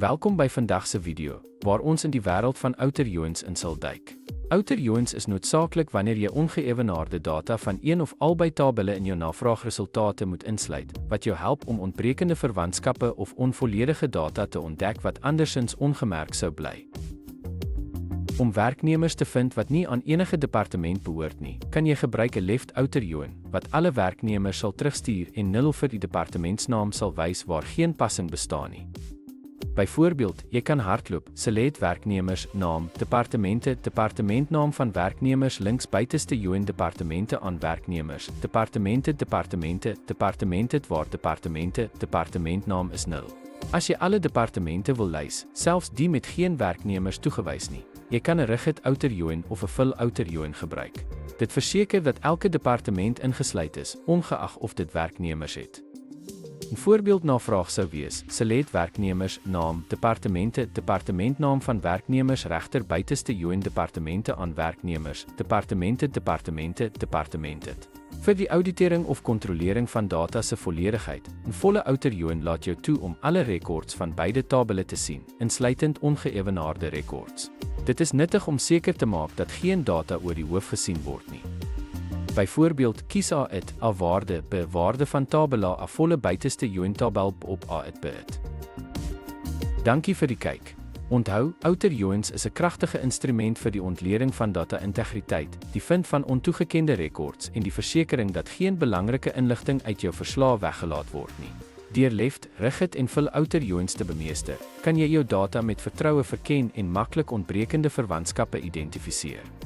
Welkom by vandag se video, waar ons in die wêreld van outerjoens in sal duik. Outerjoens is noodsaaklik wanneer jy ongeëwenaarde data van een of albei tabelle in jou navraagresultate moet insluit, wat jou help om ontbrekende verwantskappe of onvolledige data te ontdek wat andersins ongemerk sou bly. Om werknemers te vind wat nie aan enige departement behoort nie, kan jy gebruik 'n left outerjoen, wat alle werknemers sal terugstuur en 0 vir die departementsnaam sal wys waar geen passing bestaan nie. Byvoorbeeld, jy kan hardloop, select werknemers, naam, departemente, departementnaam van werknemers links buiteste joen departemente aan werknemers, departemente, waar departemente, departementnaam is 0. As jy alle departemente wil lys, selfs die met geen werknemers toegewys nie, jy kan 'n rigid outerjoen of 'n fill outerjoen gebruik. Dit verseker dat elke departement ingesluit is, ongeag of dit werknemers het. 'n Voorbeeldnavraag sou wees: select werknemers, naam, departemente, departementnaam van werknemers regter buiteste joen departemente aan werknemers, departemente. Vir die auditering of kontrolering van data se volledigheid, 'n volle outerjoen laat jou toe om alle rekords van beide tabelle te sien, insluitend ongeëwenaarde rekords. Dit is nuttig om seker te maak dat geen data oor die hoof gesien word nie. Byvoorbeeld, kies A-it, A-waarde, B-waarde van tabella A volle buiteste joen tabel op A-it, B-it. Dankie vir die kyk. Onthou, outerjoens is 'n kragtige instrument vir die ontleding van data-integriteit, die vind van ontoegekende rekords en die versekering dat geen belangrike inligting uit jou verslae weggelaat word nie. Deur left, rigid en fill outerjoens te bemeester, kan jy jou data met vertroue verken en maklik ontbrekende verwantskappe identifiseer.